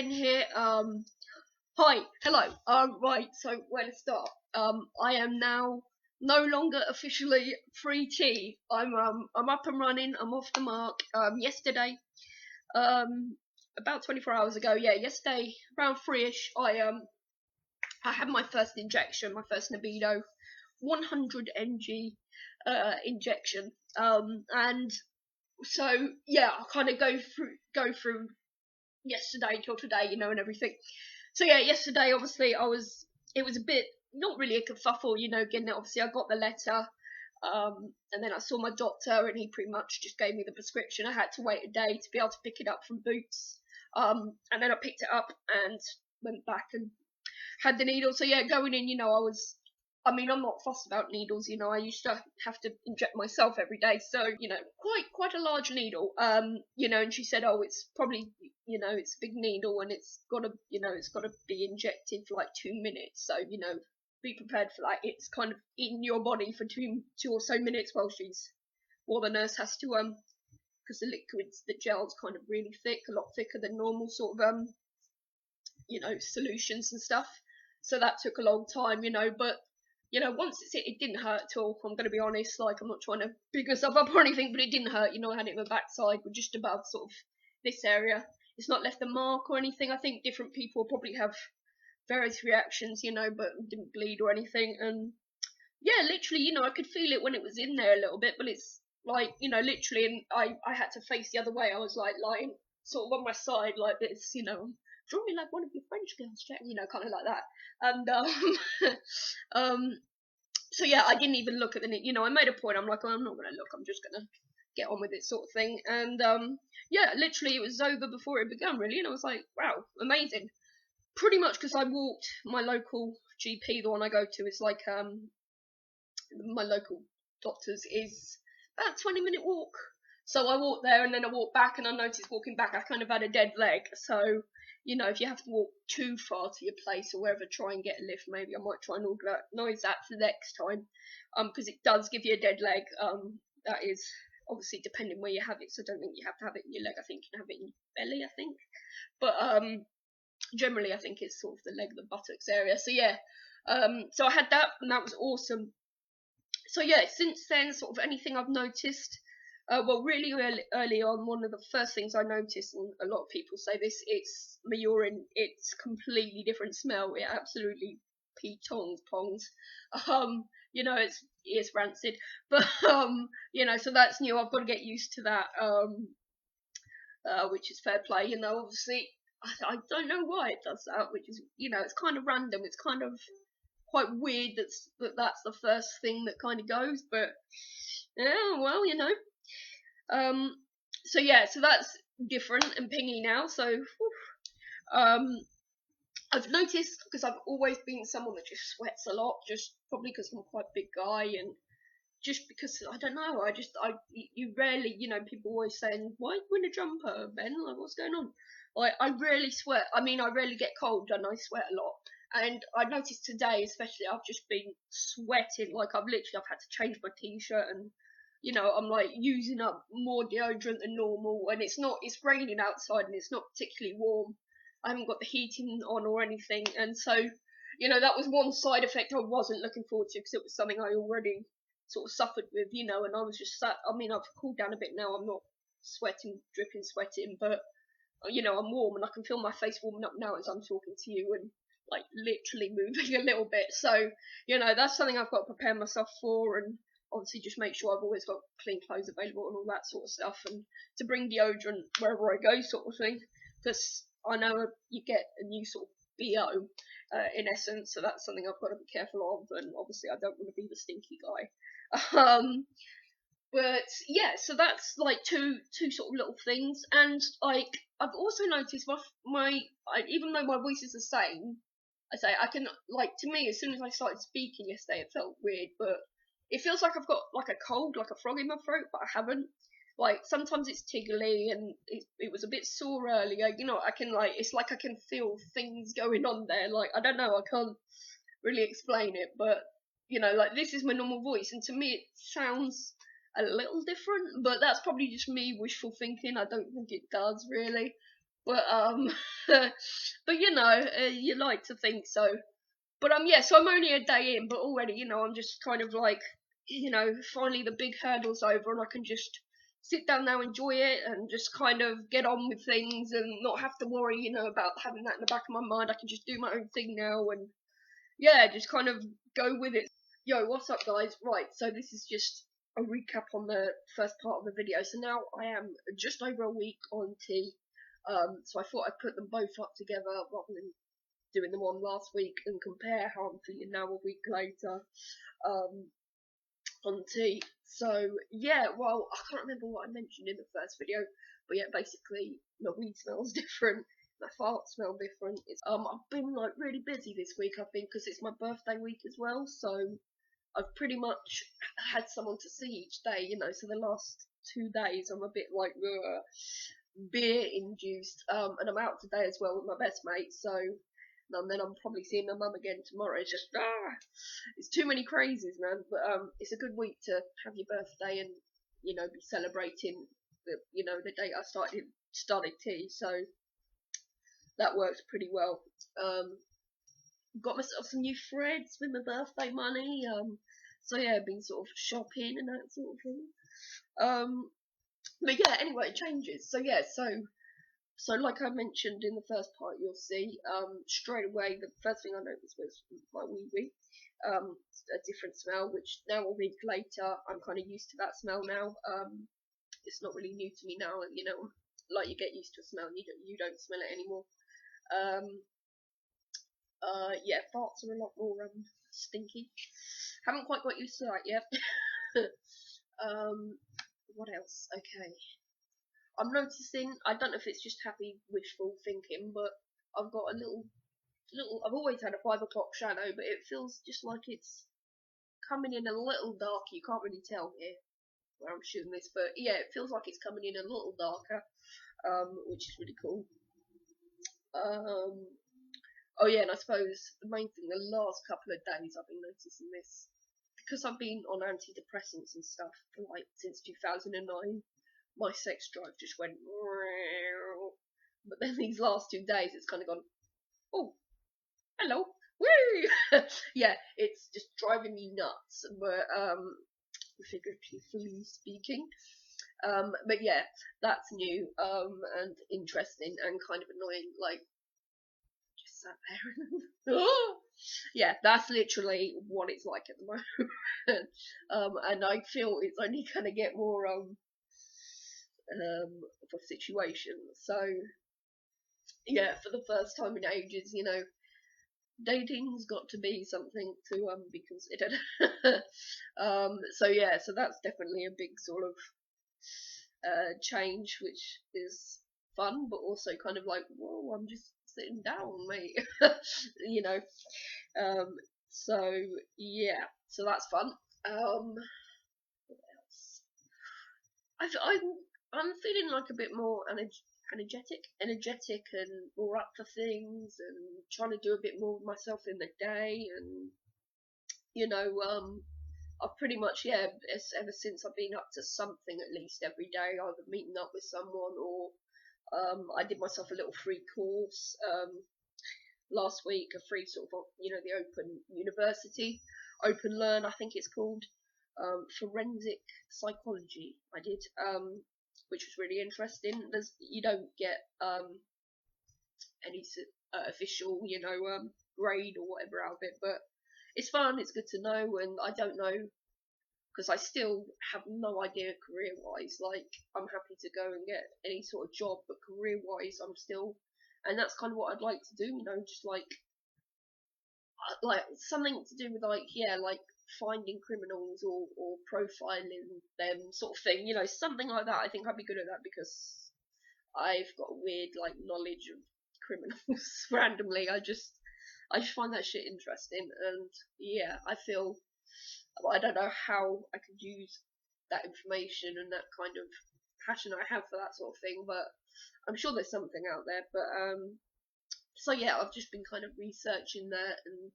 in here. Hi, hello. Right. So where to start? I am now no longer officially free T. I'm up and running. I'm off the mark. Yesterday, about 24 hours ago. Yeah, yesterday around 3ish. I had my first injection, my first libido, 100 mg injection. And so yeah, I'll kind of go through yesterday till today, and everything. So yeah, yesterday obviously it was a bit, not really a kerfuffle, getting it. Obviously I got the letter, and then I saw my doctor and he pretty much just gave me the prescription. I had to wait a day to be able to pick it up from Boots, and then I picked it up and went back and had the needle. So yeah, going in, I'm not fussed about needles, I used to have to inject myself every day, so, quite a large needle, and she said, oh, it's probably, it's a big needle and it's gotta be injected for like 2 minutes, so, be prepared for that. It's kind of in your body for two or so minutes while the nurse has to, because the gel's kind of really thick, a lot thicker than normal sort of, solutions and stuff, so that took a long time, but once it didn't hurt at all. I'm going to be honest, like, I'm not trying to big myself up or anything, but it didn't hurt. I had it in my backside, but just above sort of this area. It's not left a mark or anything. I think different people probably have various reactions, but it didn't bleed or anything. And yeah, literally, I could feel it when it was in there a little bit, but it's like, literally, and I had to face the other way. I was like lying sort of on my side like this, draw me like one of your French girls, Jack, kind of like that. And so yeah, I didn't even look at I made a point. I'm like, oh, I'm not gonna look. I'm just gonna get on with it, sort of thing. And yeah, literally, it was over before it began, really. And I was like, wow, amazing. Pretty much because I walked my local GP, the one I go to, is like my local doctor's is about a 20-minute walk. So I walked there and then I walked back, and I noticed walking back I kind of had a dead leg. So, if you have to walk too far to your place or wherever, try and get a lift. Maybe I might try and organise that for the next time, because it does give you a dead leg. That is obviously depending where you have it. So I don't think you have to have it in your leg. I think you can have it in your belly, I think. But generally I think it's sort of the leg, the buttocks area. So yeah, so I had that, and that was awesome. So yeah, since then, sort of anything I've noticed, well, really early on, one of the first things I noticed, and a lot of people say this, it's my urine. It's completely different smell. It absolutely pongs. It's rancid, but so that's new. I've got to get used to that, which is fair play. Obviously, I don't know why it does that, which is, it's kind of random. It's kind of quite weird that's the first thing that kind of goes, but yeah, well, so yeah, so that's different and pingy now. So I've noticed, because I've always been someone that just sweats a lot, just probably because I'm quite a big guy, and just because, I don't know, you rarely, people always saying, why you in a jumper, Ben? Like, what's going on? I rarely sweat. I mean, I rarely get cold, and I sweat a lot. And I noticed today, especially, I've just been sweating. Like, I've had to change my t-shirt, and I'm like using up more deodorant than normal. And it's raining outside, and it's not particularly warm. I haven't got the heating on or anything, and so that was one side effect I wasn't looking forward to, because it was something I already sort of suffered with, and I was just sat. I mean, I've cooled down a bit now. I'm not dripping sweating, but I'm warm, and I can feel my face warming up now as I'm talking to you, and like literally moving a little bit. So that's something I've got to prepare myself for, and obviously just make sure I've always got clean clothes available and all that sort of stuff, and to bring deodorant wherever I go, sort of thing, because I know you get a new sort of BO, in essence, so that's something I've got to be careful of, and obviously I don't want to be the stinky guy. But yeah, so that's like two sort of little things, and like I've also noticed even though my voice is the same, I can, like, to me, as soon as I started speaking yesterday, it felt weird, but it feels like I've got like a cold, like a frog in my throat, but I haven't. Like, sometimes it's tickly, and it was a bit sore earlier. I can, like, it's like I can feel things going on there. Like, I don't know, I can't really explain it, but like, this is my normal voice, and to me it sounds a little different, but that's probably just me wishful thinking. I don't think it does really. But but you know, you like to think so. But yeah, so I'm only a day in, but already, you know, I'm just kind of like, you know, finally the big hurdle's over, and I can just sit down now, enjoy it, and just kind of get on with things, and not have to worry, you know, about having that in the back of my mind. I can just do my own thing now, and yeah, just kind of go with it. Yo, what's up, guys? Right, so this is just a recap on the first part of the video. So now I am just over a week on tea. So I thought I'd put them both up together rather than doing them on last week and compare how I'm feeling now a week later on tea. So yeah, well, I can't remember what I mentioned in the first video, but yeah, basically my weed smells different, my farts smell different. I've been like really busy this week, I think, because it's my birthday week as well. So I've pretty much had someone to see each day, you know. So the last 2 days I'm a bit like beer induced, and I'm out today as well with my best mate. So and then I'm probably seeing my mum again tomorrow. It's just it's too many crazies, man. But it's a good week to have your birthday and, you know, be celebrating the, you know, the date I started tea. So that works pretty well. Got myself some new threads with my birthday money. So yeah, been sort of shopping and that sort of thing. But yeah, anyway, it changes. So yeah, so like I mentioned in the first part, you'll see straight away the first thing I noticed was my wee wee. A different smell, which now a week later I'm kind of used to that smell now. It's not really new to me now, you know, like you get used to a smell and you don't smell it anymore. Yeah, farts are a lot more stinky. Haven't quite got used to that yet. What else? Okay. I'm noticing, I don't know if it's just happy wishful thinking, but I've got a I've always had a 5 o'clock shadow, but it feels just like it's coming in a little darker. You can't really tell here where I'm shooting this, but yeah, it feels like it's coming in a little darker, which is really cool. Oh yeah, and I suppose the main thing, the last couple of days I've been noticing this, because I've been on antidepressants and stuff for like since 2009, my sex drive just went. But then these last 2 days, it's kind of gone. Oh, hello, woo! Yeah, it's just driving me nuts. But figuratively speaking. But yeah, that's new and interesting and kind of annoying. Like, just sat there. Yeah, that's literally what it's like at the moment. And I feel it's only gonna get more of a situation. So yeah, for the first time in ages, you know, dating's got to be something to be considered. So yeah, so that's definitely a big sort of change, which is fun, but also kind of like, whoa, I'm just sitting down, mate. You know. Um, so yeah, so that's fun. What else? I'm feeling like a bit more energetic, and more up for things, and trying to do a bit more of myself in the day, and you know, I've pretty much, yeah, ever since I've been up to something at least every day, either meeting up with someone or I did myself a little free course last week, a free sort of, you know, the Open University, Open Learn, I think it's called, forensic psychology. I did, which was really interesting. You don't get any official, you know, grade or whatever out of it, but it's fun. It's good to know, and I don't know because I still have no idea career wise. Like, I'm happy to go and get any sort of job, but career wise, I'm still, and that's kind of what I'd like to do. You know, just like something to do with like, yeah, like finding criminals or profiling them sort of thing. You know, something like that. I think I'd be good at that because I've got weird like knowledge of criminals randomly. I just find that shit interesting, and yeah, I feel I don't know how I could use that information and that kind of passion I have for that sort of thing, but I'm sure there's something out there. But so yeah, I've just been kind of researching that and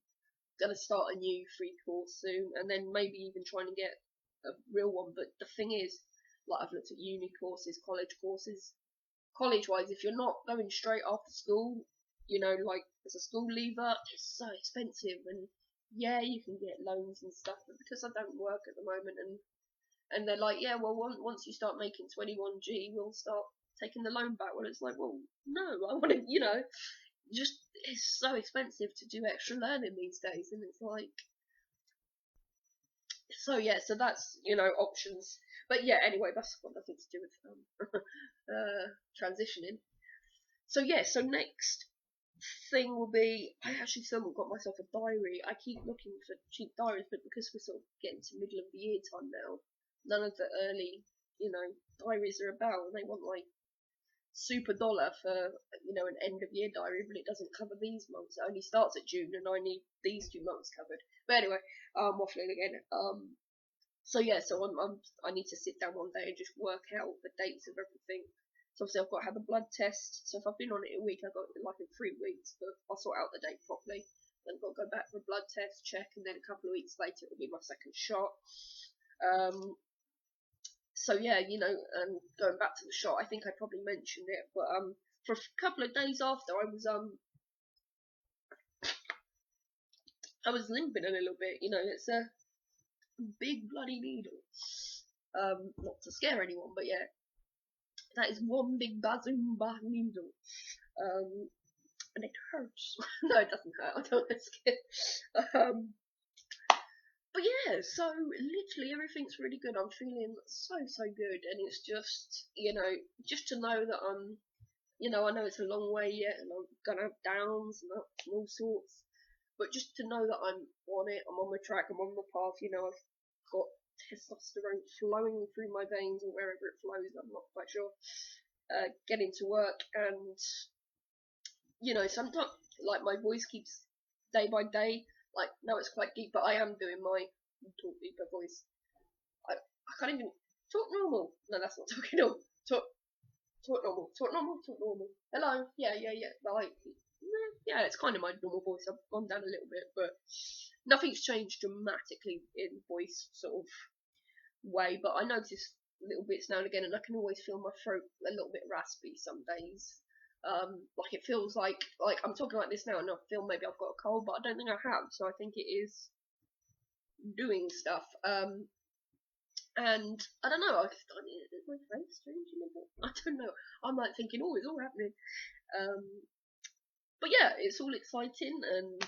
gonna start a new free course soon, and then maybe even trying to get a real one. But the thing is, like, I've looked at uni courses, college courses. college-wise, if you're not going straight after school, you know, like as a school leaver, it's so expensive. And yeah, you can get loans and stuff, but because I don't work at the moment, and they're like, yeah, well, once you start making 21G, we'll start taking the loan back. Well, it's like, well, no, I want to, you know, just it's so expensive to do extra learning these days, and it's like, so yeah, so that's, you know, options. But yeah, anyway, that's got nothing to do with transitioning. So yeah, so next thing will be, I actually still haven't got myself a diary. I keep looking for cheap diaries, but because we're sort of getting to middle of the year time now, none of the early, you know, diaries are about, and they want like super dollar for, you know, an end of year diary, but it doesn't cover these months. It only starts at June, and I need these 2 months covered. But anyway, waffling again. So yeah, so I need to sit down one day and just work out the dates of everything. So obviously I've got to have a blood test. So if I've been on it a week, I've got it like in 3 weeks, but I'll sort out the date properly. Then I've got to go back for a blood test, check, and then a couple of weeks later it'll be my second shot. So yeah, you know, and going back to the shot, I think I probably mentioned it, but for a couple of days after, I was limping a little bit. You know, it's a big bloody needle. Not to scare anyone, but yeah, that is one big bazumba needle. And it hurts. No, it doesn't hurt. I don't want to scare. But yeah, so literally everything's really good. I'm feeling so good, and it's just, you know, just to know that I'm, you know, I know it's a long way yet, and I'm gonna have downs and ups and all sorts, but just to know that I'm on it, I'm on the track, I'm on the path. You know, I've got testosterone flowing through my veins, or wherever it flows, I'm not quite sure. Getting to work, and you know, sometimes like my voice keeps day by day. Like now it's quite deep, but I am doing my talk deeper voice. I can't even talk normal. No, that's not talking normal. Talk normal. Talk normal. Talk normal. Hello. Yeah. Like yeah, it's kind of my normal voice. I've gone down a little bit, but nothing's changed dramatically in voice sort of way. But I notice little bits now and again, and I can always feel my throat a little bit raspy some days. Like it feels like I'm talking like this now, and I feel maybe I've got a cold, but I don't think I have. So I think it is doing stuff. And I don't know. Is my face changing a bit? I don't know. I'm like thinking, oh, it's all happening. But yeah, it's all exciting, and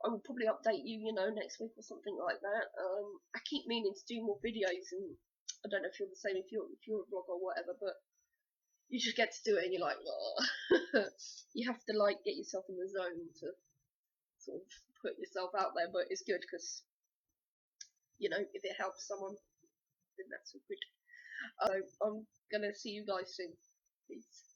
I will probably update you, you know, next week or something like that. I keep meaning to do more videos, and I don't know if you're the same, if you're a vlogger or whatever, but you just get to do it and you're like, oh. You have to like get yourself in the zone to sort of put yourself out there, but it's good because, you know, if it helps someone, then that's all good. So I'm gonna see you guys soon. Peace.